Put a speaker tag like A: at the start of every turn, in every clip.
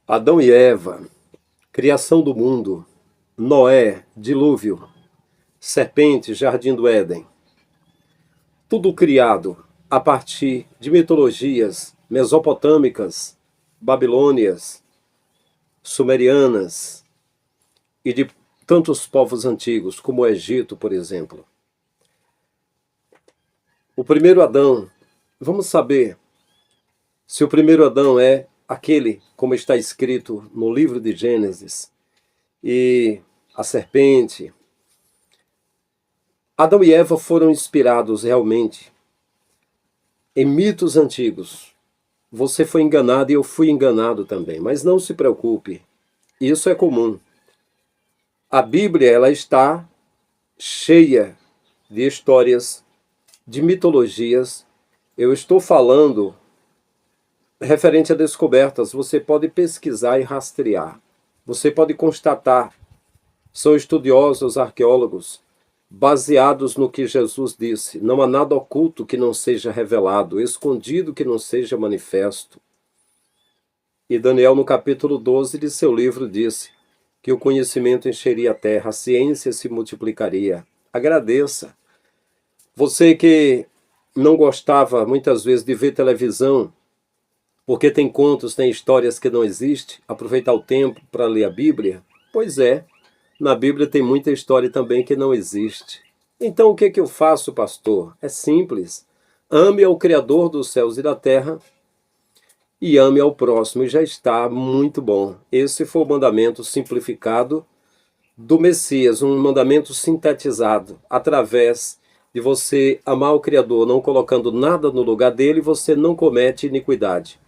A: Adão e Eva, criação do mundo, Noé, dilúvio, serpente, jardim do Éden. Tudo criado a partir de mitologias mesopotâmicas, babilônias, sumerianas e de tantos povos antigos, como o Egito, por exemplo. O primeiro Adão, vamos saber se o primeiro Adão é aquele, como está escrito no livro de Gênesis, e a serpente. Adão e Eva foram inspirados realmente em mitos antigos. Você foi enganado e eu fui enganado também, mas não se preocupe, isso é comum. A Bíblia, ela está cheia de histórias, de mitologias. Eu estou falando referente a descobertas, você pode pesquisar e rastrear. Você pode constatar, são estudiosos, arqueólogos, baseados no que Jesus disse. Não há nada oculto que não seja revelado, escondido que não seja manifesto. E Daniel, no capítulo 12 de seu livro, disse que o conhecimento encheria a terra, a ciência se multiplicaria. Agradeça. Você que não gostava, muitas vezes, de ver televisão, porque tem contos, tem histórias que não existem, aproveitar o tempo para ler a Bíblia? Pois é, na Bíblia tem muita história também que não existe. Então o que eu faço, pastor? É simples. Ame ao Criador dos céus e da terra e ame ao próximo, e já está muito bom. Esse foi o mandamento simplificado do Messias, um mandamento sintetizado, através de você amar o Criador, não colocando nada no lugar dele, você não comete iniquidade.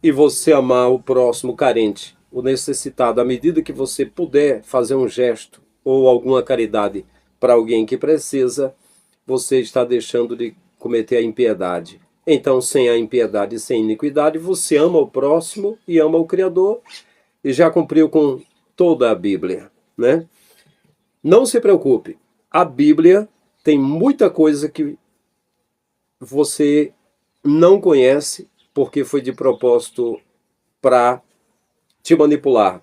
A: E você amar o próximo carente, o necessitado, à medida que você puder fazer um gesto ou alguma caridade para alguém que precisa, você está deixando de cometer a impiedade. Então, sem a impiedade e sem iniquidade, você ama o próximo e ama o Criador e já cumpriu com toda a Bíblia, né? Não se preocupe, a Bíblia tem muita coisa que você não conhece porque foi de propósito para te manipular.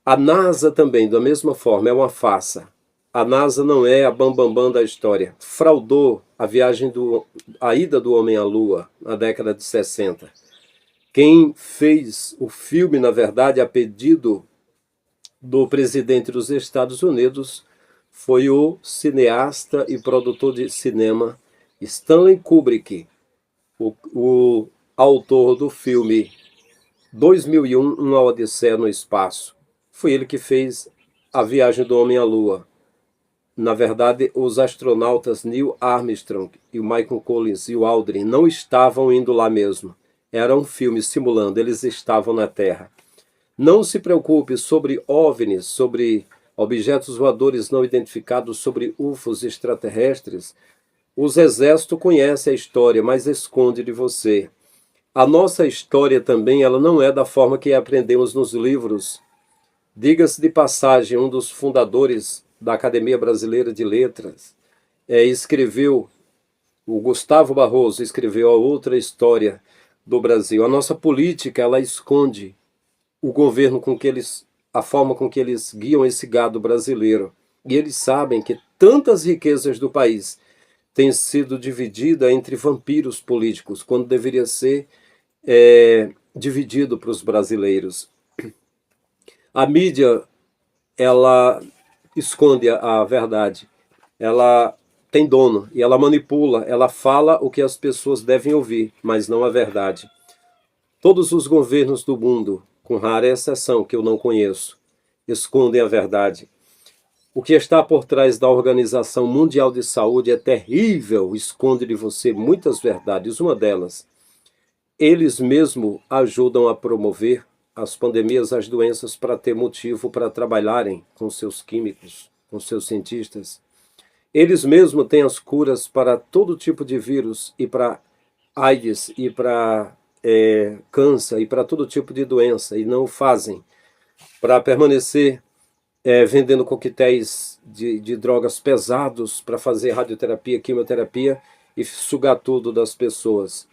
A: A NASA também, da mesma forma, é uma farsa. A NASA não é a bambambam da história. Fraudou a ida do homem à Lua na década de 60. Quem fez o filme, na verdade, a pedido do presidente dos Estados Unidos, foi o cineasta e produtor de cinema Stanley Kubrick, o autor do filme 2001, Uma Odisseia no Espaço. Foi ele que fez a viagem do homem à Lua. Na verdade, os astronautas Neil Armstrong e o Michael Collins e o Aldrin não estavam indo lá mesmo. Era um filme simulando, eles estavam na Terra. Não se preocupe sobre OVNIs, sobre objetos voadores não identificados, sobre UFOs extraterrestres. Os exércitos conhecem a história, mas esconde de você. A nossa história também, ela não é da forma que aprendemos nos livros. Diga-se de passagem, um dos fundadores da Academia Brasileira de Letras escreveu, o Gustavo Barroso escreveu a outra história do Brasil. A nossa política, ela esconde o governo com que eles, a forma com que eles guiam esse gado brasileiro. E eles sabem que tantas riquezas do país têm sido divididas entre vampiros políticos, quando deveria ser dividido para os brasileiros. A mídia, ela esconde a verdade. Ela tem dono e ela manipula, ela fala o que as pessoas devem ouvir, mas não a verdade. Todos os governos do mundo, com rara exceção que eu não conheço, escondem a verdade. O que está por trás da Organização Mundial de Saúde é terrível, esconde de você muitas verdades. Uma delas, eles mesmos ajudam a promover as pandemias, as doenças, para ter motivo para trabalharem com seus químicos, com seus cientistas. Eles mesmos têm as curas para todo tipo de vírus, e para AIDS, e para câncer, e para todo tipo de doença, e não o fazem para permanecer vendendo coquetéis de drogas pesados para fazer radioterapia, quimioterapia e sugar tudo das pessoas.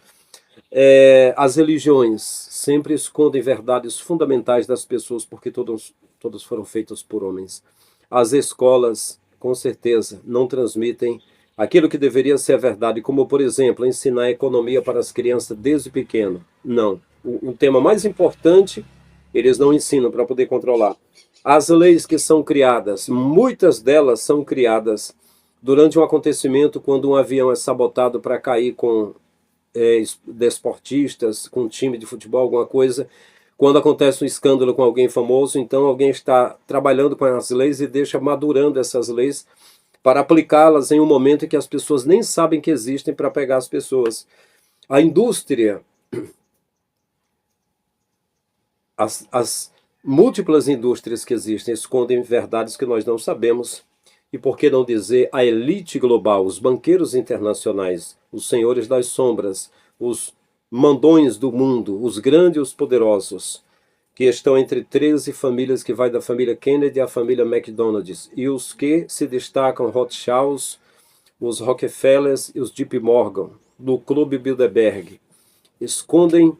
A: As religiões sempre escondem verdades fundamentais das pessoas, porque todas foram feitas por homens. As escolas, com certeza, não transmitem aquilo que deveria ser a verdade, como, por exemplo, ensinar economia para as crianças desde pequeno. Não. O tema mais importante, eles não ensinam para poder controlar. As leis que são criadas, muitas delas são criadas durante um acontecimento, quando um avião é sabotado para cair com desportistas, com um time de futebol, alguma coisa. Quando acontece um escândalo com alguém famoso, então alguém está trabalhando com as leis e deixa madurando essas leis para aplicá-las em um momento em que as pessoas nem sabem que existem, para pegar as pessoas. A indústria, as múltiplas indústrias que existem, escondem verdades que nós não sabemos. E por que não dizer a elite global, os banqueiros internacionais, os senhores das sombras, os mandões do mundo, os grandes e os poderosos, que estão entre 13 famílias, que vai da família Kennedy à família McDonald's, e os que se destacam, Rothschilds, os Rockefellers e os JP Morgan, do Clube Bilderberg, escondem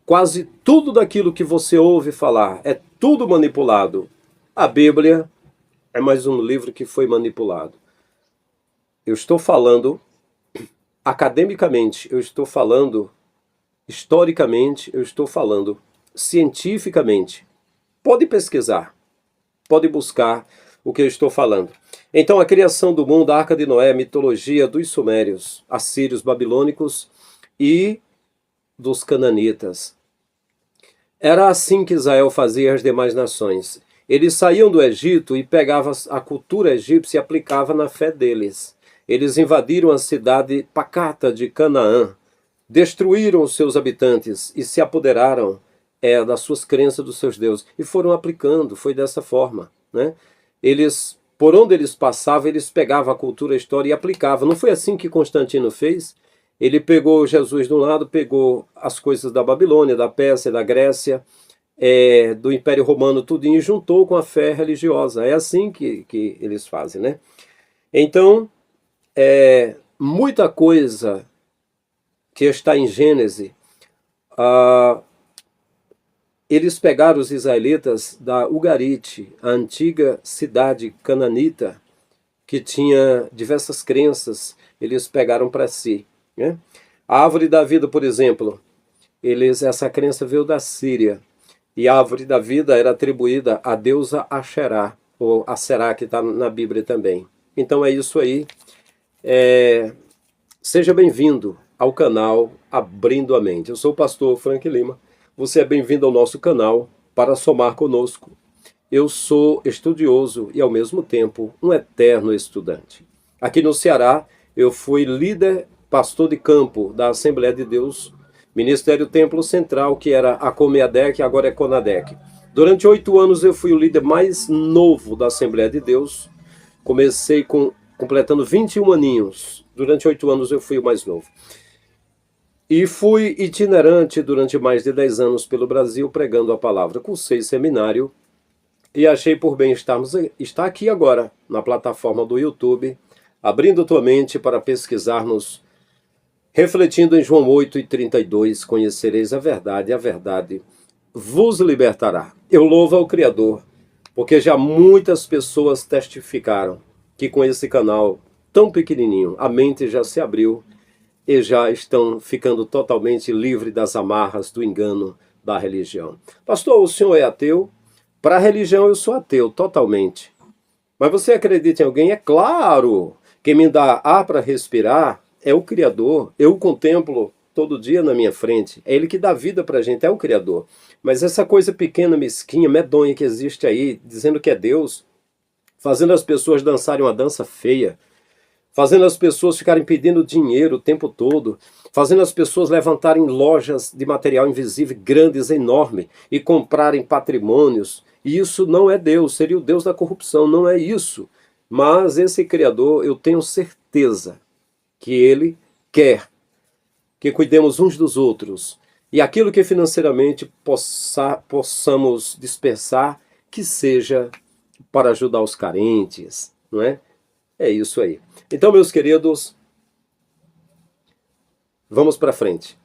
A: quase tudo daquilo que você ouve falar. É tudo manipulado. A Bíblia é mais um livro que foi manipulado. Eu estou falando academicamente, eu estou falando historicamente, eu estou falando cientificamente. Pode pesquisar, pode buscar o que eu estou falando. Então, a criação do mundo, a Arca de Noé, a mitologia dos sumérios, assírios, babilônicos e dos cananitas. Era assim que Israel fazia as demais nações. Eles saíam do Egito e pegavam a cultura egípcia e aplicavam na fé deles. Eles invadiram a cidade pacata de Canaã, destruíram os seus habitantes e se apoderaram das suas crenças, dos seus deuses, e foram aplicando. Foi dessa forma, né? Eles, por onde eles passavam, eles pegavam a cultura, a história e aplicavam. Não foi assim que Constantino fez? Ele pegou Jesus de um lado, pegou as coisas da Babilônia, da Pérsia, da Grécia, do Império Romano, tudinho, e juntou com a fé religiosa. É assim que eles fazem, né? Então, muita coisa que está em Gênesis, eles pegaram os israelitas da Ugarite, a antiga cidade cananita, que tinha diversas crenças, eles pegaram para si, né? A árvore da vida, por exemplo, essa crença veio da Síria, e a árvore da vida era atribuída à deusa Asherá, ou Aserá, que está na Bíblia também. Então é isso aí. Seja bem-vindo ao canal Abrindo a Mente. Eu sou o pastor Frank Lima. Você é bem-vindo ao nosso canal para somar conosco. Eu sou estudioso e, ao mesmo tempo, um eterno estudante. Aqui no Ceará, eu fui líder, pastor de campo da Assembleia de Deus, Ministério Templo Central, que era a Comeadec, agora é Conadec. Durante 8 anos eu fui o líder mais novo da Assembleia de Deus. Comecei completando 21 aninhos. Durante 8 anos eu fui o mais novo. E fui itinerante durante mais de 10 anos pelo Brasil, pregando a palavra. Cursei seminário e achei por bem estar aqui agora, na plataforma do YouTube, abrindo tua mente para pesquisarmos, refletindo em João 8:32, conhecereis a verdade vos libertará. Eu louvo ao Criador, porque já muitas pessoas testificaram que com esse canal tão pequenininho, a mente já se abriu e já estão ficando totalmente livres das amarras do engano da religião. Pastor, o senhor é ateu? Para a religião eu sou ateu, totalmente. Mas você acredita em alguém? É claro! Quem me dá ar para respirar é o Criador. Eu o contemplo todo dia na minha frente. É Ele que dá vida para a gente, é o Criador. Mas essa coisa pequena, mesquinha, medonha que existe aí, dizendo que é Deus, fazendo as pessoas dançarem uma dança feia, fazendo as pessoas ficarem pedindo dinheiro o tempo todo, fazendo as pessoas levantarem lojas de material invisível grandes, enormes, e comprarem patrimônios. E isso não é Deus, seria o Deus da corrupção, não é isso. Mas esse Criador, eu tenho certeza que Ele quer que cuidemos uns dos outros. E aquilo que financeiramente possamos dispersar, que seja para ajudar os carentes, não é? É isso aí. Então, meus queridos, vamos para frente.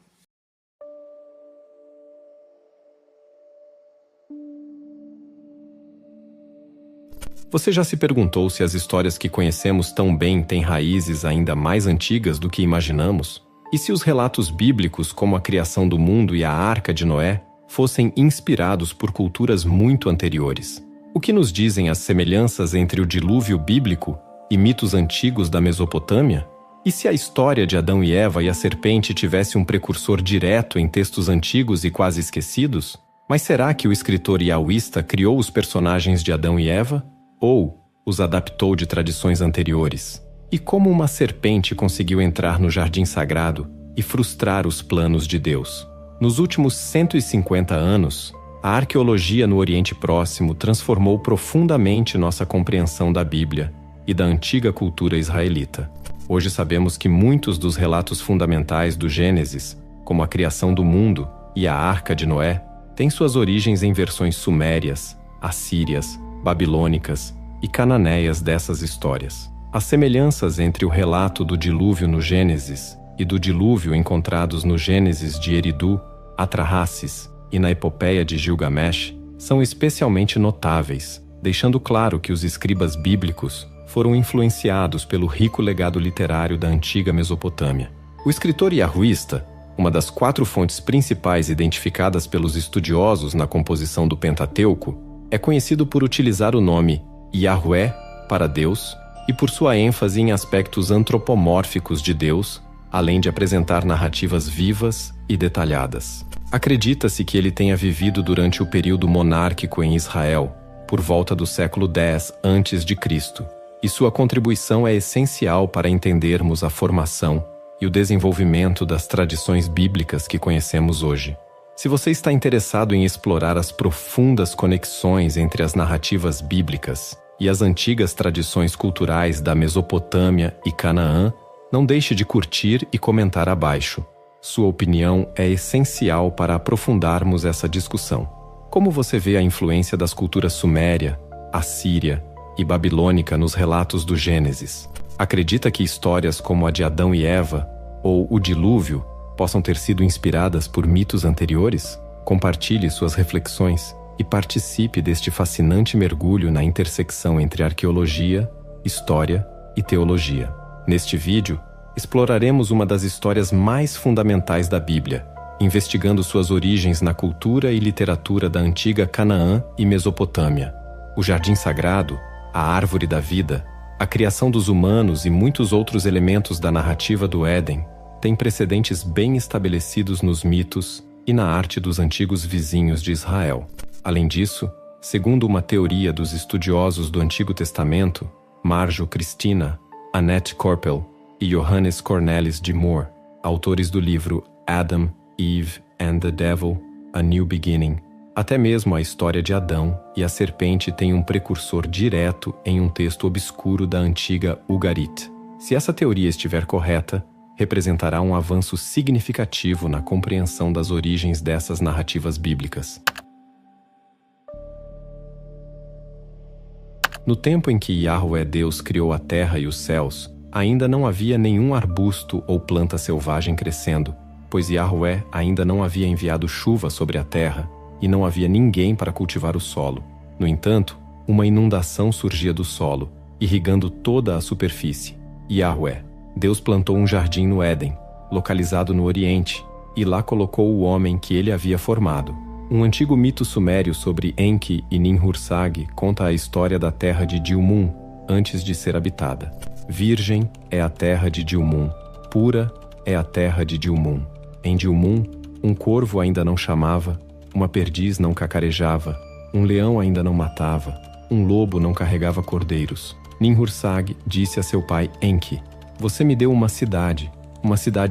B: Você já se perguntou se as histórias que conhecemos tão bem têm raízes ainda mais antigas do que imaginamos? E se os relatos bíblicos, como a criação do mundo e a Arca de Noé, fossem inspirados por culturas muito anteriores? O que nos dizem as semelhanças entre o dilúvio bíblico e mitos antigos da Mesopotâmia? E se a história de Adão e Eva e a serpente tivesse um precursor direto em textos antigos e quase esquecidos? Mas será que o escritor yahwista criou os personagens de Adão e Eva? Ou os adaptou de tradições anteriores? E como uma serpente conseguiu entrar no jardim sagrado e frustrar os planos de Deus? Nos últimos 150 anos, a arqueologia no Oriente Próximo transformou profundamente nossa compreensão da Bíblia e da antiga cultura israelita. Hoje sabemos que muitos dos relatos fundamentais do Gênesis, como a criação do mundo e a Arca de Noé, têm suas origens em versões sumérias, assírias, babilônicas e cananeias dessas histórias. As semelhanças entre o relato do dilúvio no Gênesis e do dilúvio encontrados no Gênesis de Eridu, Atrahasis e na epopeia de Gilgamesh são especialmente notáveis, deixando claro que os escribas bíblicos foram influenciados pelo rico legado literário da antiga Mesopotâmia. O escritor yahwista, uma das 4 fontes principais identificadas pelos estudiosos na composição do Pentateuco, é conhecido por utilizar o nome Yahweh para Deus e por sua ênfase em aspectos antropomórficos de Deus, além de apresentar narrativas vivas e detalhadas. Acredita-se que ele tenha vivido durante o período monárquico em Israel, por volta do século X a.C., e sua contribuição é essencial para entendermos a formação e o desenvolvimento das tradições bíblicas que conhecemos hoje. Se você está interessado em explorar as profundas conexões entre as narrativas bíblicas e as antigas tradições culturais da Mesopotâmia e Canaã, não deixe de curtir e comentar abaixo. Sua opinião é essencial para aprofundarmos essa discussão. Como você vê a influência das culturas suméria, assíria e babilônica nos relatos do Gênesis? Acredita que histórias como a de Adão e Eva ou o dilúvio possam ter sido inspiradas por mitos anteriores? Compartilhe suas reflexões e participe deste fascinante mergulho na intersecção entre arqueologia, história e teologia. Neste vídeo, exploraremos uma das histórias mais fundamentais da Bíblia, investigando suas origens na cultura e literatura da antiga Canaã e Mesopotâmia. O Jardim Sagrado, a Árvore da Vida, a criação dos humanos e muitos outros elementos da narrativa do Éden têm precedentes bem estabelecidos nos mitos e na arte dos antigos vizinhos de Israel. Além disso, segundo uma teoria dos estudiosos do Antigo Testamento, Marjo Christina, Annette Korpel e Johannes Cornelis de Moore, autores do livro Adam, Eve and the Devil, A New Beginning, até mesmo a história de Adão e a serpente tem um precursor direto em um texto obscuro da antiga Ugarit. Se essa teoria estiver correta, representará um avanço significativo na compreensão das origens dessas narrativas bíblicas. No tempo em que Yahweh Deus criou a terra e os céus, ainda não havia nenhum arbusto ou planta selvagem crescendo, pois Yahweh ainda não havia enviado chuva sobre a terra e não havia ninguém para cultivar o solo. No entanto, uma inundação surgia do solo, irrigando toda a superfície. Yahweh, Deus plantou um jardim no Éden, localizado no Oriente, e lá colocou o homem que ele havia formado. Um antigo mito sumério sobre Enki e Ninhursag conta a história da terra de Dilmun, antes de ser habitada. Virgem é a terra de Dilmun, pura é a terra de Dilmun. Em Dilmun, um corvo ainda não chamava, uma perdiz não cacarejava, um leão ainda não matava, um lobo não carregava cordeiros. Ninhursag disse a seu pai Enki: "Você me deu uma cidade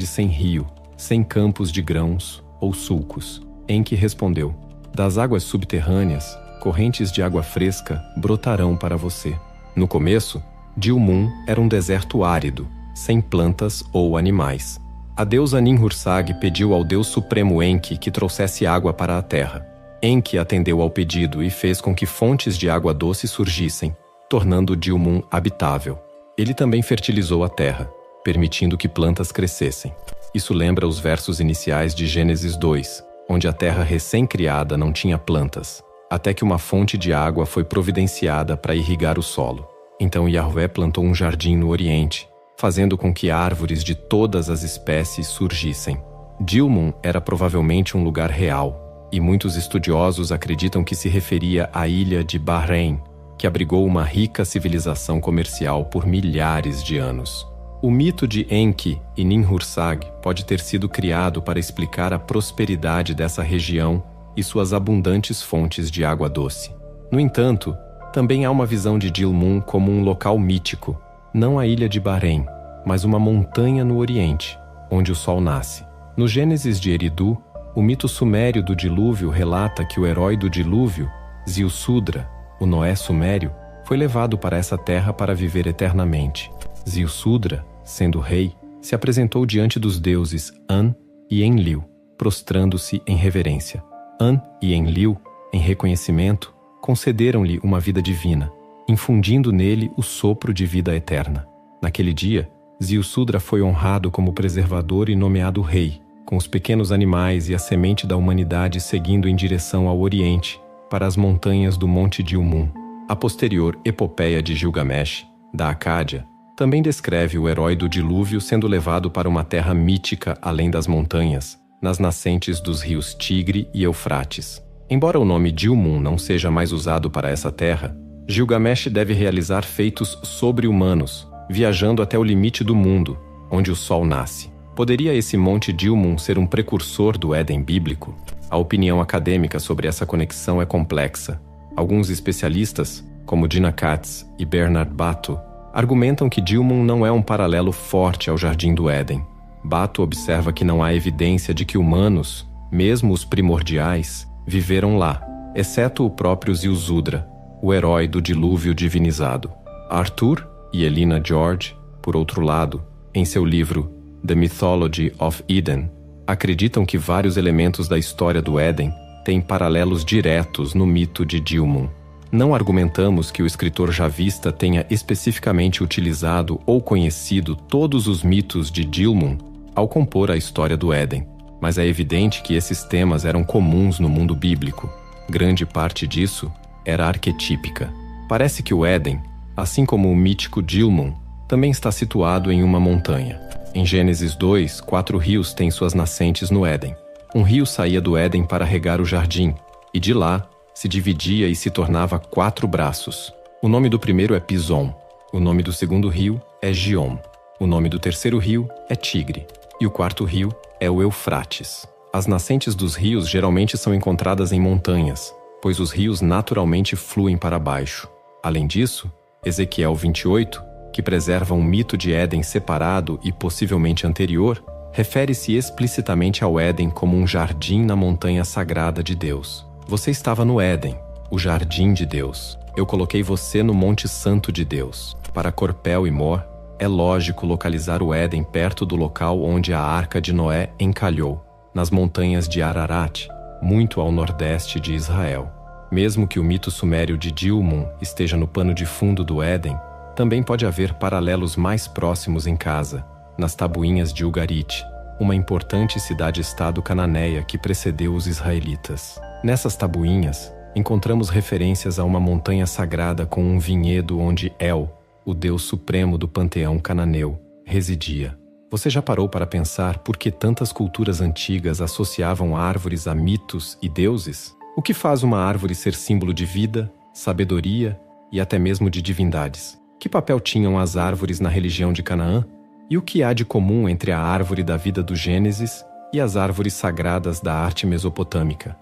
B: sem rio, sem campos de grãos ou sulcos." Enki respondeu: "Das águas subterrâneas, correntes de água fresca brotarão para você." No começo, Dilmun era um deserto árido, sem plantas ou animais. A deusa Ninhursag pediu ao Deus Supremo Enki que trouxesse água para a terra. Enki atendeu ao pedido e fez com que fontes de água doce surgissem, tornando Dilmun habitável. Ele também fertilizou a terra, permitindo que plantas crescessem. Isso lembra os versos iniciais de Gênesis 2, onde a terra recém-criada não tinha plantas. até que uma fonte de água foi providenciada para irrigar o solo. Então Yahvé plantou um jardim no Oriente, fazendo com que árvores de todas as espécies surgissem. Dilmun era provavelmente um lugar real, e muitos estudiosos acreditam que se referia à ilha de Bahrein, que abrigou uma rica civilização comercial por milhares de anos. O mito de Enki e Ninhursag pode ter sido criado para explicar a prosperidade dessa região e suas abundantes fontes de água doce. No entanto, também há uma visão de Dilmun como um local mítico, não a ilha de Bahrein, mas uma montanha no Oriente, onde o sol nasce. No Gênesis de Eridu, o mito sumério do dilúvio relata que o herói do dilúvio, Ziusudra, o Noé sumério, foi levado para essa terra para viver eternamente. Ziusudra, sendo rei, se apresentou diante dos deuses An e Enlil, prostrando-se em reverência. An e Enlil, em reconhecimento, concederam-lhe uma vida divina, infundindo nele o sopro de vida eterna. Naquele dia, Ziusudra foi honrado como preservador e nomeado rei, com os pequenos animais e a semente da humanidade seguindo em direção ao Oriente, para as montanhas do Monte Dilmun. A posterior epopeia de Gilgamesh, da Acádia, também descreve o herói do dilúvio sendo levado para uma terra mítica além das montanhas, nas nascentes dos rios Tigre e Eufrates. Embora o nome Dilmun não seja mais usado para essa terra, Gilgamesh deve realizar feitos sobre-humanos, viajando até o limite do mundo, onde o sol nasce. Poderia esse monte Dilmun ser um precursor do Éden bíblico? A opinião acadêmica sobre essa conexão é complexa. Alguns especialistas, como Dina Katz e Bernard Bato, argumentam que Dilmun não é um paralelo forte ao Jardim do Éden. Bato observa que não há evidência de que humanos, mesmo os primordiais, viveram lá, exceto o próprio Ziusudra, o herói do dilúvio divinizado. Arthur e Elina George, por outro lado, em seu livro The Mythology of Eden, acreditam que vários elementos da história do Éden têm paralelos diretos no mito de Dilmun. Não argumentamos que o escritor javista tenha especificamente utilizado ou conhecido todos os mitos de Dilmun ao compor a história do Éden, mas é evidente que esses temas eram comuns no mundo bíblico. Grande parte disso era arquetípica. Parece que o Éden, assim como o mítico Dilmun, também está situado em uma montanha. Em Gênesis 2, 4 rios têm suas nascentes no Éden. Um rio saía do Éden para regar o jardim, e de lá se dividia e se tornava 4 braços. O nome do primeiro é Pison, o nome do segundo rio é Giom, o nome do terceiro rio é Tigre, e o quarto rio é o Eufrates. As nascentes dos rios geralmente são encontradas em montanhas, pois os rios naturalmente fluem para baixo. Além disso, Ezequiel 28, que preserva um mito de Éden separado e possivelmente anterior, refere-se explicitamente ao Éden como um jardim na montanha sagrada de Deus. Você estava no Éden, o jardim de Deus. Eu coloquei você no Monte Santo de Deus. Para Corpel e Mor, é lógico localizar o Éden perto do local onde a Arca de Noé encalhou, nas montanhas de Ararat, muito ao nordeste de Israel. Mesmo que o mito sumério de Dilmun esteja no pano de fundo do Éden, também pode haver paralelos mais próximos em casa, nas tabuinhas de Ugarit, uma importante cidade-estado cananeia que precedeu os israelitas. Nessas tabuinhas, encontramos referências a uma montanha sagrada com um vinhedo onde El, o deus supremo do panteão cananeu, residia. Você já parou para pensar por que tantas culturas antigas associavam árvores a mitos e deuses? O que faz uma árvore ser símbolo de vida, sabedoria e até mesmo de divindades? Que papel tinham as árvores na religião de Canaã? E o que há de comum entre a árvore da vida do Gênesis e as árvores sagradas da arte mesopotâmica?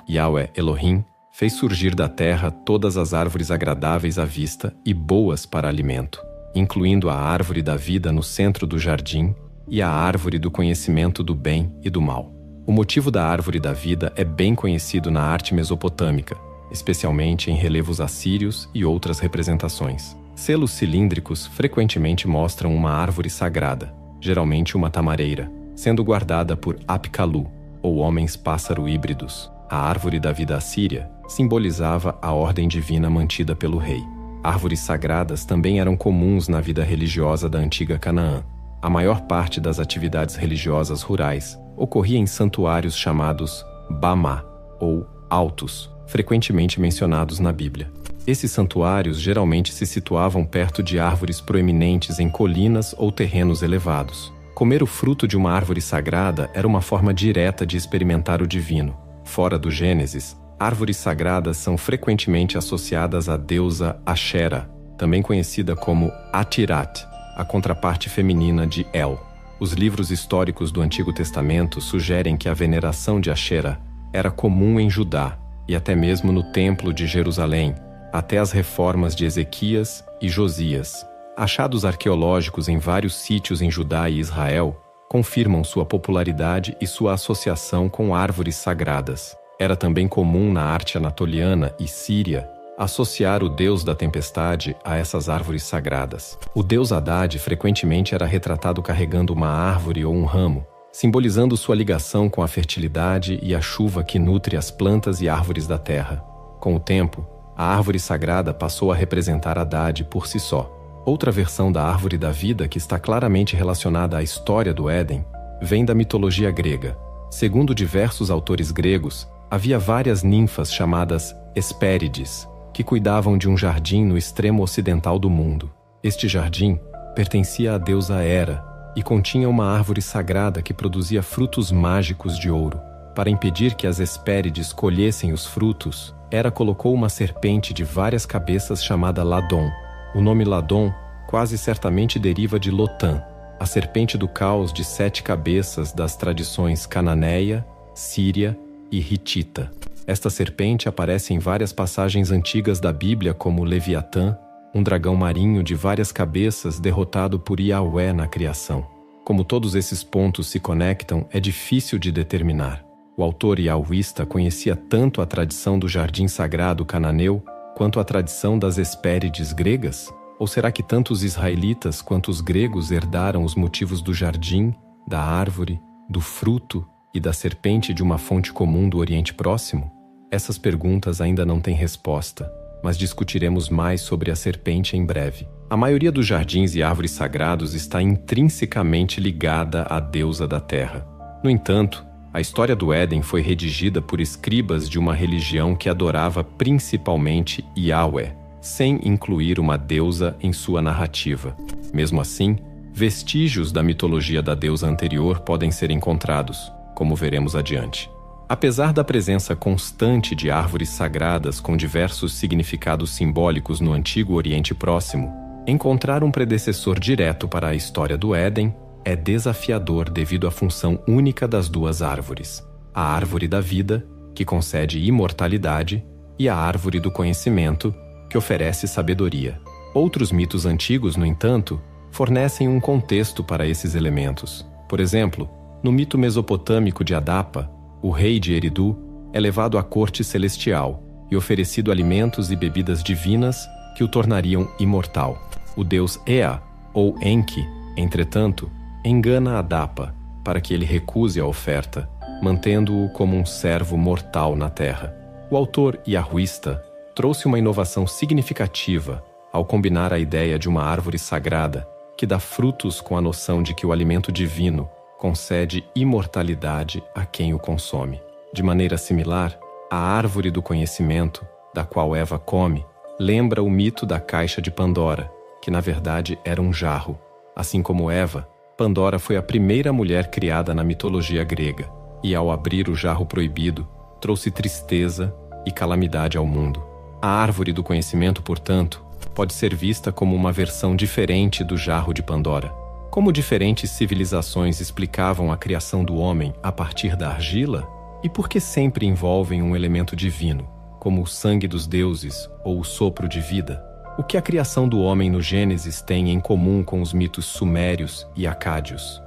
B: Yahweh Elohim fez surgir da terra todas as árvores agradáveis à vista e boas para alimento, incluindo a árvore da vida no centro do jardim e a árvore do conhecimento do bem e do mal. O motivo da árvore da vida é bem conhecido na arte mesopotâmica, especialmente em relevos assírios e outras representações. Selos cilíndricos frequentemente mostram uma árvore sagrada, geralmente uma tamareira, sendo guardada por Apkalu, ou homens-pássaro híbridos. A árvore da vida assíria simbolizava a ordem divina mantida pelo rei. Árvores sagradas também eram comuns na vida religiosa da antiga Canaã. A maior parte das atividades religiosas rurais ocorria em santuários chamados Bamá, ou altos, frequentemente mencionados na Bíblia. Esses santuários geralmente se situavam perto de árvores proeminentes em colinas ou terrenos elevados. Comer o fruto de uma árvore sagrada era uma forma direta de experimentar o divino. Fora do Gênesis, árvores sagradas são frequentemente associadas à deusa Ashera, também conhecida como Atirat, a contraparte feminina de El. Os livros históricos do Antigo Testamento sugerem que a veneração de Ashera era comum em Judá e até mesmo no Templo de Jerusalém, até as reformas de Ezequias e Josias. Achados arqueológicos em vários sítios em Judá e Israel confirmam sua popularidade e sua associação com árvores sagradas. Era também comum na arte anatoliana e síria associar o deus da tempestade a essas árvores sagradas. O deus Haddad frequentemente era retratado carregando uma árvore ou um ramo, simbolizando sua ligação com a fertilidade e a chuva que nutre as plantas e árvores da terra. Com o tempo, a árvore sagrada passou a representar Haddad por si só. Outra versão da árvore da vida que está claramente relacionada à história do Éden vem da mitologia grega. Segundo diversos autores gregos, havia várias ninfas chamadas Hespérides, que cuidavam de um jardim no extremo ocidental do mundo. Este jardim pertencia à deusa Hera e continha uma árvore sagrada que produzia frutos mágicos de ouro. Para impedir que as Hespérides colhessem os frutos, Hera colocou uma serpente de várias cabeças chamada Ladon. O nome Ladon quase certamente deriva de Lotã, a serpente do caos de 7 cabeças das tradições cananeia, síria e hitita. Esta serpente aparece em várias passagens antigas da Bíblia como Leviatã, um dragão marinho de várias cabeças derrotado por Yahweh na criação. Como todos esses pontos se conectam, é difícil de determinar. O autor yahwista conhecia tanto a tradição do jardim sagrado cananeu quanto a tradição das Hespérides gregas? Ou será que tanto os israelitas quanto os gregos herdaram os motivos do jardim, da árvore, do fruto e da serpente de uma fonte comum do Oriente Próximo? Essas perguntas ainda não têm resposta, mas discutiremos mais sobre a serpente em breve. A maioria dos jardins e árvores sagrados está intrinsecamente ligada à deusa da terra. No entanto, a história do Éden foi redigida por escribas de uma religião que adorava principalmente Yahweh, sem incluir uma deusa em sua narrativa. Mesmo assim, vestígios da mitologia da deusa anterior podem ser encontrados, como veremos adiante. Apesar da presença constante de árvores sagradas com diversos significados simbólicos no Antigo Oriente Próximo, encontrar um predecessor direto para a história do Éden é desafiador devido à função única das duas árvores: a árvore da vida, que concede imortalidade, e a árvore do conhecimento, que oferece sabedoria. Outros mitos antigos, no entanto, fornecem um contexto para esses elementos. Por exemplo, no mito mesopotâmico de Adapa, o rei de Eridu é levado à corte celestial e oferecido alimentos e bebidas divinas que o tornariam imortal. O deus Ea, ou Enki, entretanto, engana Adapa para que ele recuse a oferta, mantendo-o como um servo mortal na terra. O autor yahwista trouxe uma inovação significativa ao combinar a ideia de uma árvore sagrada que dá frutos com a noção de que o alimento divino concede imortalidade a quem o consome. De maneira similar, a árvore do conhecimento, da qual Eva come, lembra o mito da caixa de Pandora, que na verdade era um jarro. Assim como Eva, Pandora foi a primeira mulher criada na mitologia grega, e ao abrir o jarro proibido, trouxe tristeza e calamidade ao mundo. A árvore do conhecimento, portanto, pode ser vista como uma versão diferente do jarro de Pandora. Como diferentes civilizações explicavam a criação do homem a partir da argila? E por que sempre envolvem um elemento divino, como o sangue dos deuses ou o sopro de vida? O que a criação do homem no Gênesis tem em comum com os mitos sumérios e acádios?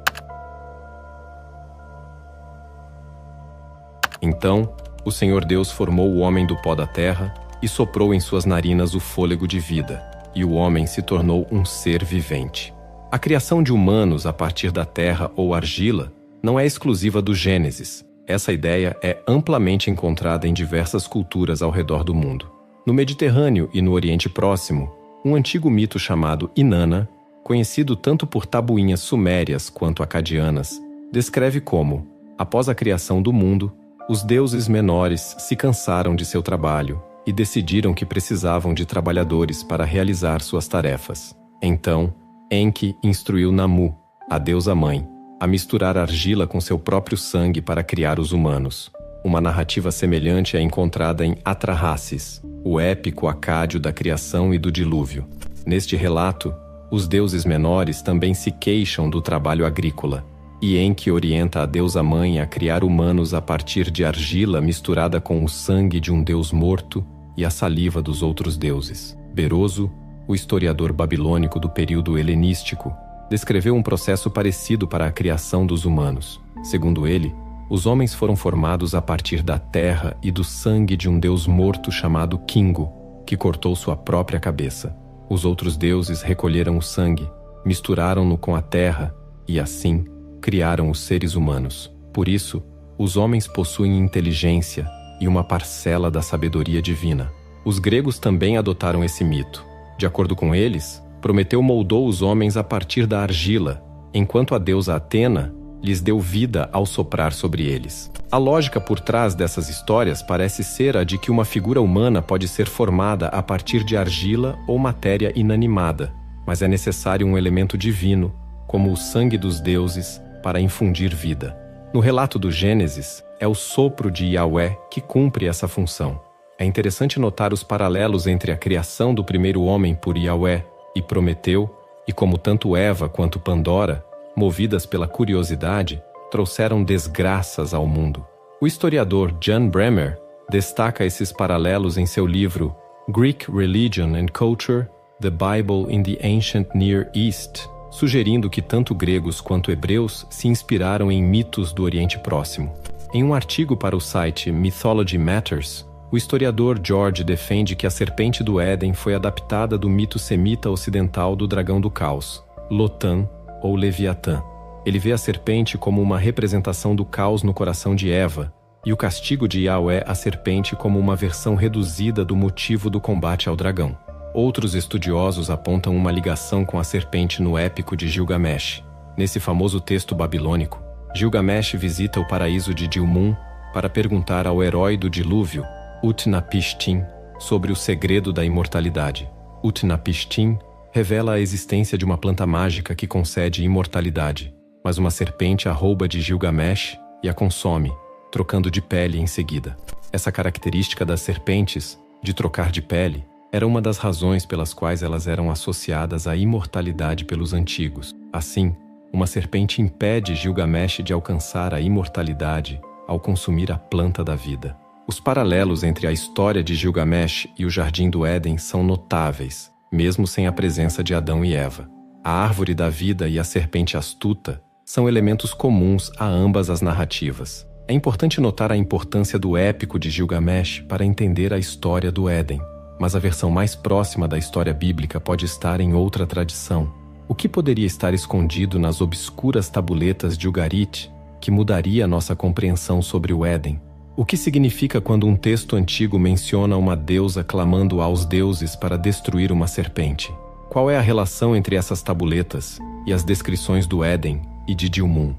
B: Então, o Senhor Deus formou o homem do pó da terra e soprou em suas narinas o fôlego de vida, e o homem se tornou um ser vivente. A criação de humanos a partir da terra ou argila não é exclusiva do Gênesis. Essa ideia é amplamente encontrada em diversas culturas ao redor do mundo. No Mediterrâneo e no Oriente Próximo, um antigo mito chamado Inanna, conhecido tanto por tabuinhas sumérias quanto acadianas, descreve como Após a criação do mundo, os deuses menores se cansaram de seu trabalho e decidiram que precisavam de trabalhadores para realizar suas tarefas. Então, Enki instruiu Namu, a deusa-mãe, a misturar argila com seu próprio sangue para criar os humanos. Uma narrativa semelhante é encontrada em Atrahasis, o épico acádio da criação e do dilúvio. Neste relato, os deuses menores também se queixam do trabalho agrícola, e Enki orienta a deusa-mãe a criar humanos a partir de argila misturada com o sangue de um deus morto e a saliva dos outros deuses. Beroso, o historiador babilônico do período helenístico, descreveu um processo parecido para a criação dos humanos. Segundo ele, os homens foram formados a partir da terra e do sangue de um deus morto chamado Kingu, que cortou sua própria cabeça. Os outros deuses recolheram o sangue, misturaram-no com a terra e, assim, criaram os seres humanos. Por isso, os homens possuem inteligência e uma parcela da sabedoria divina. Os gregos também adotaram esse mito. De acordo com eles, Prometeu moldou os homens a partir da argila, enquanto a deusa Atena lhes deu vida ao soprar sobre eles. A lógica por trás dessas histórias parece ser a de que uma figura humana pode ser formada a partir de argila ou matéria inanimada, mas é necessário um elemento divino, como o sangue dos deuses, para infundir vida. No relato do Gênesis, é o sopro de Yahweh que cumpre essa função. É interessante notar os paralelos entre a criação do primeiro homem por Yahweh e Prometeu, e como tanto Eva quanto Pandora, movidas pela curiosidade, trouxeram desgraças ao mundo. O historiador Jan Bremer destaca esses paralelos em seu livro Greek Religion and Culture, The Bible in the Ancient Near East, sugerindo que tanto gregos quanto hebreus se inspiraram em mitos do Oriente Próximo. Em um artigo para o site Mythology Matters, o historiador George defende que a serpente do Éden foi adaptada do mito semita ocidental do dragão do caos, Lotan ou Leviatã. Ele vê a serpente como uma representação do caos no coração de Eva, e o castigo de Yahweh à serpente como uma versão reduzida do motivo do combate ao dragão. Outros estudiosos apontam uma ligação com a serpente no épico de Gilgamesh. Nesse famoso texto babilônico, Gilgamesh visita o paraíso de Dilmun para perguntar ao herói do dilúvio, Utnapishtim, sobre o segredo da imortalidade. Utnapishtim revela a existência de uma planta mágica que concede imortalidade, mas uma serpente a rouba de Gilgamesh e a consome, trocando de pele em seguida. Essa característica das serpentes, de trocar de pele, era uma das razões pelas quais elas eram associadas à imortalidade pelos antigos. Assim, uma serpente impede Gilgamesh de alcançar a imortalidade ao consumir a planta da vida. Os paralelos entre a história de Gilgamesh e o Jardim do Éden são notáveis, mesmo sem a presença de Adão e Eva. A árvore da vida e a serpente astuta são elementos comuns a ambas as narrativas. É importante notar a importância do épico de Gilgamesh para entender a história do Éden, mas a versão mais próxima da história bíblica pode estar em outra tradição. O que poderia estar escondido nas obscuras tabuletas de Ugarit que mudaria nossa compreensão sobre o Éden? O que significa quando um texto antigo menciona uma deusa clamando aos deuses para destruir uma serpente? Qual é a relação entre essas tabuletas e as descrições do Éden e de Dilmun?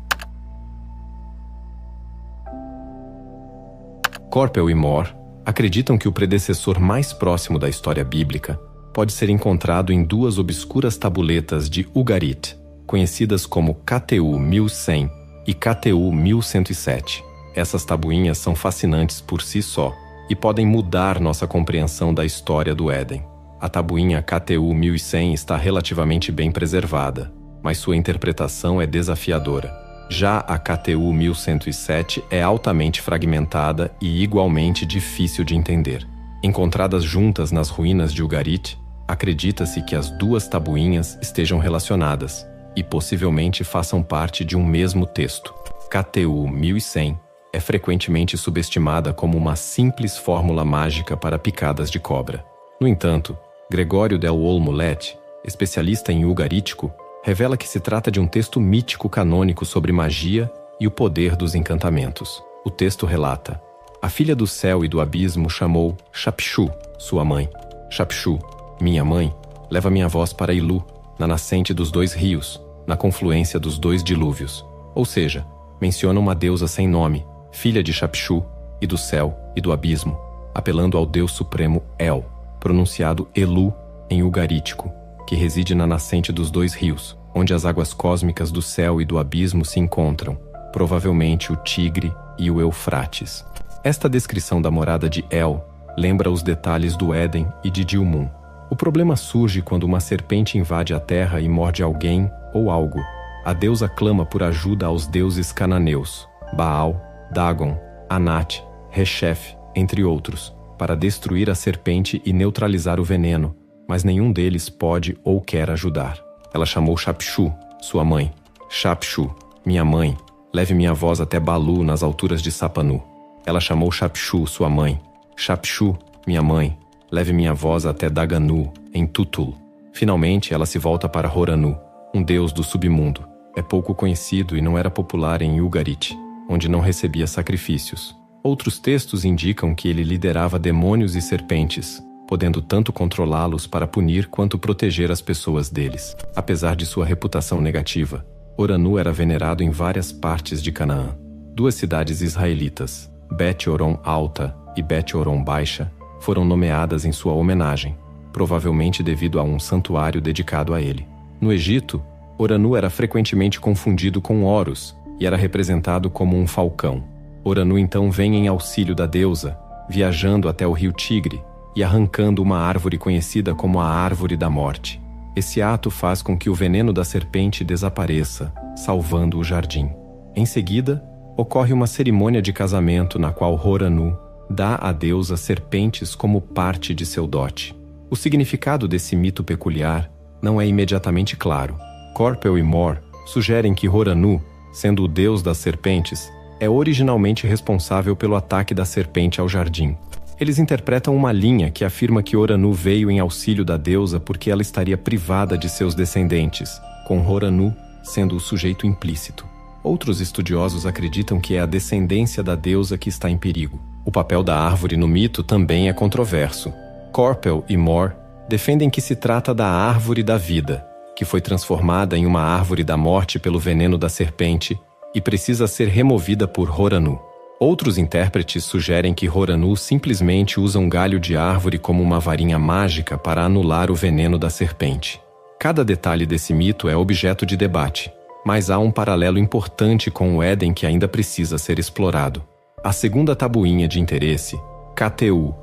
B: Corpel e Moore acreditam que o predecessor mais próximo da história bíblica pode ser encontrado em duas obscuras tabuletas de Ugarit, conhecidas como KTU 1100 e KTU 1107. Essas tabuinhas são fascinantes por si só e podem mudar nossa compreensão da história do Éden. A tabuinha KTU 1100 está relativamente bem preservada, mas sua interpretação é desafiadora. Já a KTU 1107 é altamente fragmentada e igualmente difícil de entender. Encontradas juntas nas ruínas de Ugarit, acredita-se que as duas tabuinhas estejam relacionadas e possivelmente façam parte de um mesmo texto. KTU 1100 é frequentemente subestimada como uma simples fórmula mágica para picadas de cobra. No entanto, Gregório del Olmo-Lett, especialista em ugarítico, revela que se trata de um texto mítico canônico sobre magia e o poder dos encantamentos. O texto relata: a filha do céu e do abismo chamou Shapshu, sua mãe. Shapshu, minha mãe, leva minha voz para Ilu, na nascente dos dois rios, na confluência dos dois dilúvios. Ou seja, menciona uma deusa sem nome, filha de Shapshu, e do céu e do abismo, apelando ao Deus Supremo El, pronunciado Elu em ugarítico, que reside na nascente dos dois rios, onde as águas cósmicas do céu e do abismo se encontram, provavelmente o Tigre e o Eufrates. Esta descrição da morada de El lembra os detalhes do Éden e de Dilmun. O problema surge quando uma serpente invade a terra e morde alguém ou algo. A deusa clama por ajuda aos deuses cananeus, Baal, Dagon, Anat, Reshef, entre outros, para destruir a serpente e neutralizar o veneno, mas nenhum deles pode ou quer ajudar. Ela chamou Shapshu, sua mãe. Shapshu, minha mãe, leve minha voz até Balu nas alturas de Sapanu. Ela chamou Shapshu, sua mãe. Shapshu, minha mãe, leve minha voz até Daganu, em Tutul. Finalmente, ela se volta para Horanu, um deus do submundo. É pouco conhecido e não era popular em Ugarit, onde não recebia sacrifícios. Outros textos indicam que ele liderava demônios e serpentes, podendo tanto controlá-los para punir quanto proteger as pessoas deles. Apesar de sua reputação negativa, Horanu era venerado em várias partes de Canaã. 2 cidades israelitas, Bet-Horon Alta e Bet-Horon Baixa, foram nomeadas em sua homenagem, provavelmente devido a um santuário dedicado a ele. No Egito, Horanu era frequentemente confundido com Horus e era representado como um falcão. Horanu então vem em auxílio da deusa, viajando até o rio Tigre e arrancando uma árvore conhecida como a Árvore da Morte. Esse ato faz com que o veneno da serpente desapareça, salvando o jardim. Em seguida, ocorre uma cerimônia de casamento na qual Horanu dá à deusa serpentes como parte de seu dote. O significado desse mito peculiar não é imediatamente claro. Corpel e Mor sugerem que Horanu, sendo o deus das serpentes, é originalmente responsável pelo ataque da serpente ao jardim. Eles interpretam uma linha que afirma que Horanu veio em auxílio da deusa porque ela estaria privada de seus descendentes, com Horanu sendo o sujeito implícito. Outros estudiosos acreditam que é a descendência da deusa que está em perigo. O papel da árvore no mito também é controverso. Corpel e Mor defendem que se trata da árvore da vida, que foi transformada em uma árvore da morte pelo veneno da serpente e precisa ser removida por Horanu. Outros intérpretes sugerem que Horanu simplesmente usa um galho de árvore como uma varinha mágica para anular o veneno da serpente. Cada detalhe desse mito é objeto de debate, mas há um paralelo importante com o Éden que ainda precisa ser explorado. A segunda tabuinha de interesse, KTU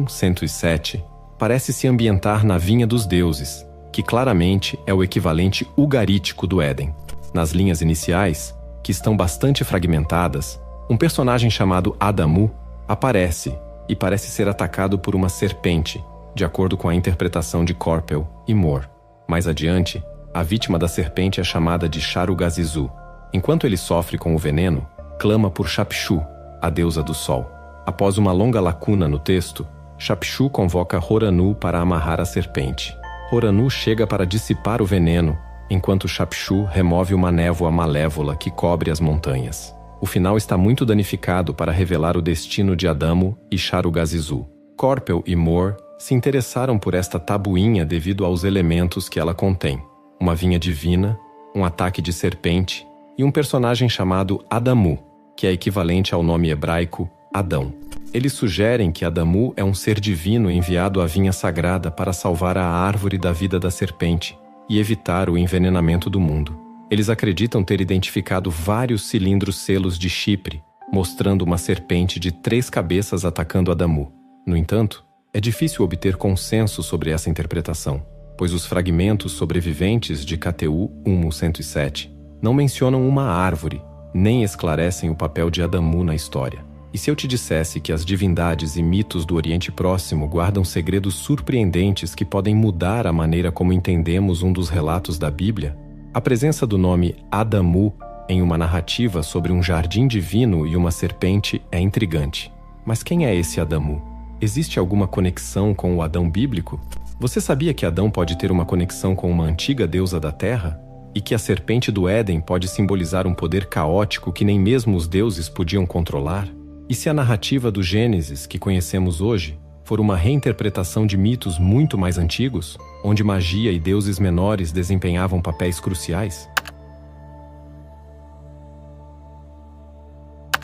B: 107, parece se ambientar na Vinha dos Deuses, que claramente é o equivalente ugarítico do Éden. Nas linhas iniciais, que estão bastante fragmentadas, um personagem chamado Adamu aparece e parece ser atacado por uma serpente, de acordo com a interpretação de Corpel e Mor. Mais adiante, a vítima da serpente é chamada de Sharugazizu. Enquanto ele sofre com o veneno, clama por Shapshu, a deusa do sol. Após uma longa lacuna no texto, Shapshu convoca Horanu para amarrar a serpente. Horanu chega para dissipar o veneno, enquanto Shapshu remove uma névoa malévola que cobre as montanhas. O final está muito danificado para revelar o destino de Adamo e Sharugazizu. Corpel e Mor se interessaram por esta tabuinha devido aos elementos que ela contém: uma vinha divina, um ataque de serpente e um personagem chamado Adamu, que é equivalente ao nome hebraico Adão. Eles sugerem que Adamu é um ser divino enviado à vinha sagrada para salvar a árvore da vida da serpente e evitar o envenenamento do mundo. Eles acreditam ter identificado vários cilindros selos de Chipre, mostrando uma serpente de 3 cabeças atacando Adamu. No entanto, é difícil obter consenso sobre essa interpretação, pois os fragmentos sobreviventes de KTU 107 não mencionam uma árvore, nem esclarecem o papel de Adamu na história. E se eu te dissesse que as divindades e mitos do Oriente Próximo guardam segredos surpreendentes que podem mudar a maneira como entendemos um dos relatos da Bíblia? A presença do nome Adamu em uma narrativa sobre um jardim divino e uma serpente é intrigante. Mas quem é esse Adamu? Existe alguma conexão com o Adão bíblico? Você sabia que Adão pode ter uma conexão com uma antiga deusa da terra? E que a serpente do Éden pode simbolizar um poder caótico que nem mesmo os deuses podiam controlar? E se a narrativa do Gênesis que conhecemos hoje for uma reinterpretação de mitos muito mais antigos, onde magia e deuses menores desempenhavam papéis cruciais?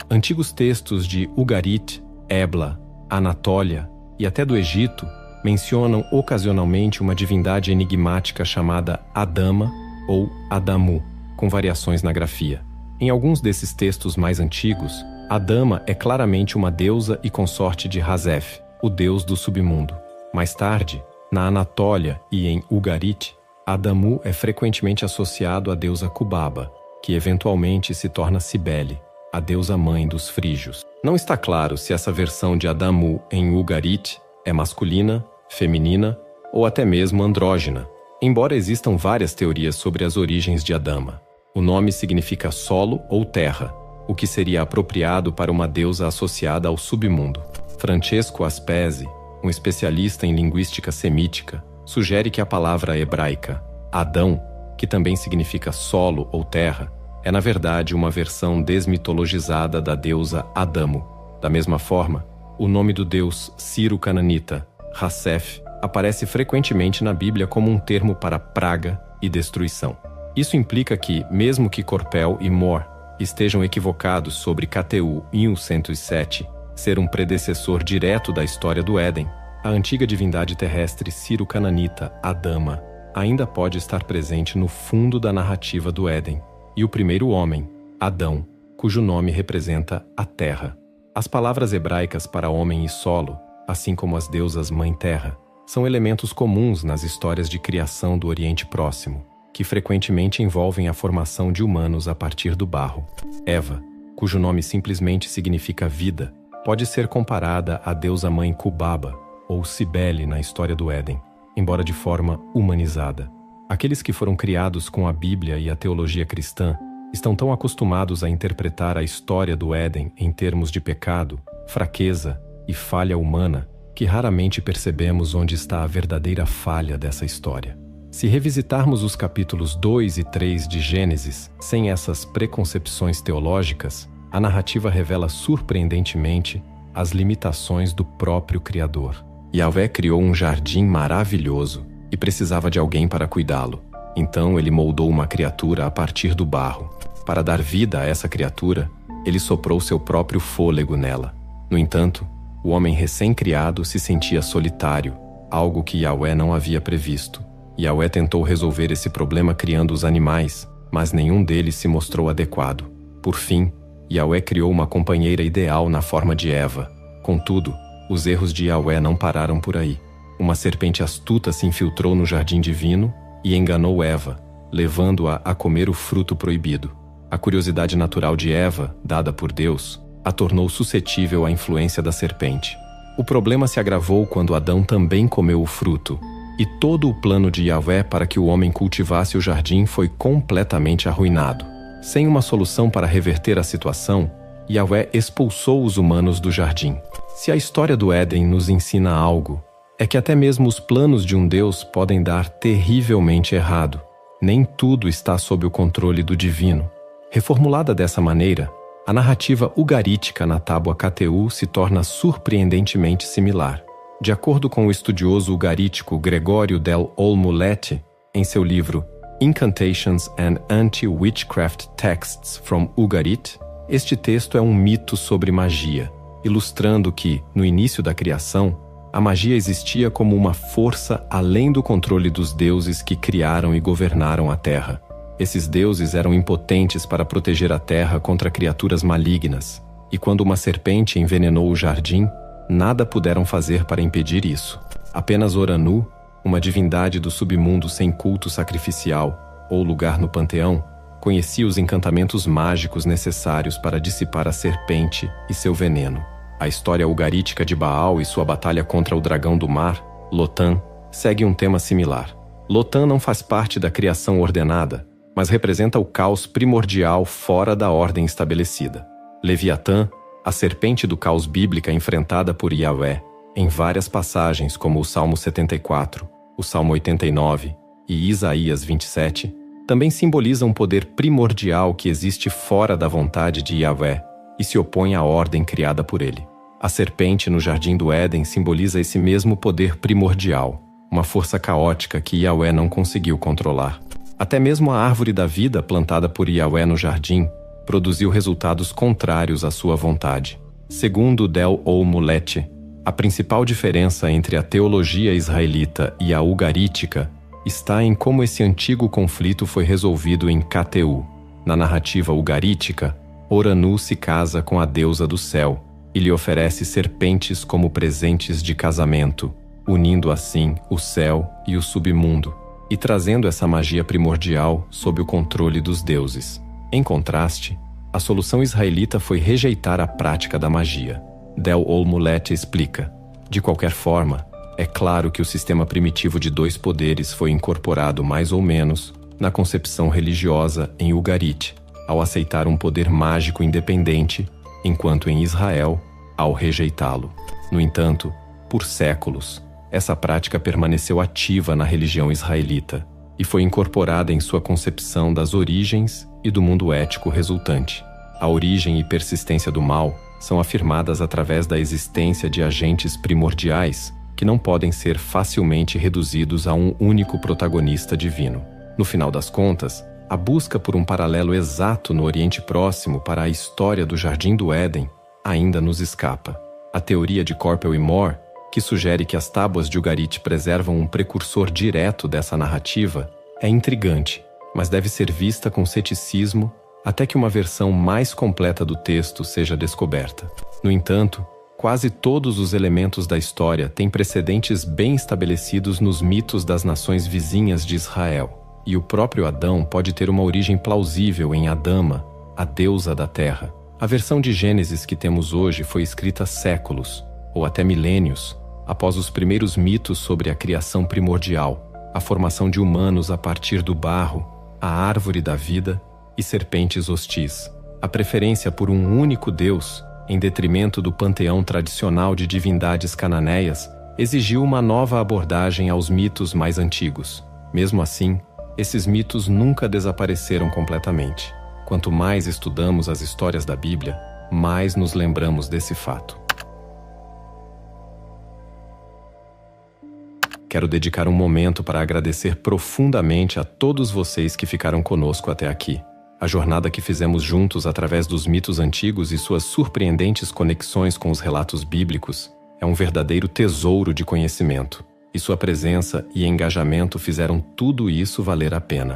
B: Antigos textos de Ugarit, Ebla, Anatólia e até do Egito mencionam ocasionalmente uma divindade enigmática chamada Adama ou Adamu, com variações na grafia. Em alguns desses textos mais antigos, Adama é claramente uma deusa e consorte de Hazef, o deus do submundo. Mais tarde, na Anatólia e em Ugarit, Adamu é frequentemente associado à deusa Cubaba, que eventualmente se torna Cibele, a deusa mãe dos frígios. Não está claro se essa versão de Adamu em Ugarit é masculina, feminina ou até mesmo andrógina, embora existam várias teorias sobre as origens de Adama. O nome significa solo ou terra, o que seria apropriado para uma deusa associada ao submundo. Francesco Aspesi, um especialista em linguística semítica, sugere que a palavra hebraica Adão, que também significa solo ou terra, é na verdade uma versão desmitologizada da deusa Adamo. Da mesma forma, o nome do deus Ciro-Cananita, Hassef, aparece frequentemente na Bíblia como um termo para praga e destruição. Isso implica que, mesmo que Corpel e Moore estejam equivocados sobre KTU 1107 ser um predecessor direto da história do Éden, a antiga divindade terrestre Ciro-Cananita, Adama, ainda pode estar presente no fundo da narrativa do Éden, e o primeiro homem, Adão, cujo nome representa a terra. As palavras hebraicas para homem e solo, assim como as deusas Mãe Terra, são elementos comuns nas histórias de criação do Oriente Próximo, que frequentemente envolvem a formação de humanos a partir do barro. Eva, cujo nome simplesmente significa vida, pode ser comparada à deusa mãe Cubaba, ou Cibele na história do Éden, embora de forma humanizada. Aqueles que foram criados com a Bíblia e a teologia cristã estão tão acostumados a interpretar a história do Éden em termos de pecado, fraqueza e falha humana, que raramente percebemos onde está a verdadeira falha dessa história. Se revisitarmos os capítulos 2 e 3 de Gênesis, sem essas preconcepções teológicas, a narrativa revela surpreendentemente as limitações do próprio Criador. Yahvé criou um jardim maravilhoso e precisava de alguém para cuidá-lo. Então ele moldou uma criatura a partir do barro. Para dar vida a essa criatura, ele soprou seu próprio fôlego nela. No entanto, o homem recém-criado se sentia solitário, algo que Yahvé não havia previsto. Yahvé tentou resolver esse problema criando os animais, mas nenhum deles se mostrou adequado. Por fim, Yahvé criou uma companheira ideal na forma de Eva. Contudo, os erros de Yahvé não pararam por aí. Uma serpente astuta se infiltrou no jardim divino e enganou Eva, levando-a a comer o fruto proibido. A curiosidade natural de Eva, dada por Deus, a tornou suscetível à influência da serpente. O problema se agravou quando Adão também comeu o fruto, e todo o plano de Yahvé para que o homem cultivasse o jardim foi completamente arruinado. Sem uma solução para reverter a situação, Yahvé expulsou os humanos do jardim. Se a história do Éden nos ensina algo, é que até mesmo os planos de um Deus podem dar terrivelmente errado. Nem tudo está sob o controle do divino. Reformulada dessa maneira, a narrativa ugarítica na tábua KTU se torna surpreendentemente similar. De acordo com o estudioso ugarítico Gregório del Olmo Leti, em seu livro Incantations and Anti-Witchcraft Texts from Ugarit, este texto é um mito sobre magia, ilustrando que, no início da criação, a magia existia como uma força além do controle dos deuses que criaram e governaram a Terra. Esses deuses eram impotentes para proteger a Terra contra criaturas malignas, e quando uma serpente envenenou o jardim, nada puderam fazer para impedir isso. Apenas Oranu, uma divindade do submundo sem culto sacrificial ou lugar no panteão, conhecia os encantamentos mágicos necessários para dissipar a serpente e seu veneno. A história ugarítica de Baal e sua batalha contra o dragão do mar, Lotan, segue um tema similar. Lotan não faz parte da criação ordenada, mas representa o caos primordial fora da ordem estabelecida. Leviatã, a serpente do caos bíblica enfrentada por Yahvé, em várias passagens como o Salmo 74, o Salmo 89 e Isaías 27, também simboliza um poder primordial que existe fora da vontade de Yahvé e se opõe à ordem criada por ele. A serpente no Jardim do Éden simboliza esse mesmo poder primordial, uma força caótica que Yahvé não conseguiu controlar. Até mesmo a árvore da vida plantada por Yahvé no jardim produziu resultados contrários à sua vontade. Segundo Del Olmulet, a principal diferença entre a teologia israelita e a ugarítica está em como esse antigo conflito foi resolvido em KTU. Na narrativa ugarítica, Oranu se casa com a deusa do céu e lhe oferece serpentes como presentes de casamento, unindo assim o céu e o submundo, e trazendo essa magia primordial sob o controle dos deuses. Em contraste, a solução israelita foi rejeitar a prática da magia. Del Olmulet explica: de qualquer forma, é claro que o sistema primitivo de dois poderes foi incorporado mais ou menos na concepção religiosa em Ugarit, ao aceitar um poder mágico independente, enquanto em Israel, ao rejeitá-lo. No entanto, por séculos, essa prática permaneceu ativa na religião israelita e foi incorporada em sua concepção das origens e do mundo ético resultante. A origem e persistência do mal são afirmadas através da existência de agentes primordiais que não podem ser facilmente reduzidos a um único protagonista divino. No final das contas, a busca por um paralelo exato no Oriente Próximo para a história do Jardim do Éden ainda nos escapa. A teoria de Corbel e Moore, que sugere que as tábuas de Ugarit preservam um precursor direto dessa narrativa, é intrigante, mas deve ser vista com ceticismo até que uma versão mais completa do texto seja descoberta. No entanto, quase todos os elementos da história têm precedentes bem estabelecidos nos mitos das nações vizinhas de Israel, e o próprio Adão pode ter uma origem plausível em Adama, a deusa da terra. A versão de Gênesis que temos hoje foi escrita séculos, ou até milênios, após os primeiros mitos sobre a criação primordial, a formação de humanos a partir do barro, a árvore da vida e serpentes hostis. A preferência por um único Deus, em detrimento do panteão tradicional de divindades cananeias, exigiu uma nova abordagem aos mitos mais antigos. Mesmo assim, esses mitos nunca desapareceram completamente. Quanto mais estudamos as histórias da Bíblia, mais nos lembramos desse fato. Quero dedicar um momento para agradecer profundamente a todos vocês que ficaram conosco até aqui. A jornada que fizemos juntos através dos mitos antigos e suas surpreendentes conexões com os relatos bíblicos é um verdadeiro tesouro de conhecimento, e sua presença e engajamento fizeram tudo isso valer a pena.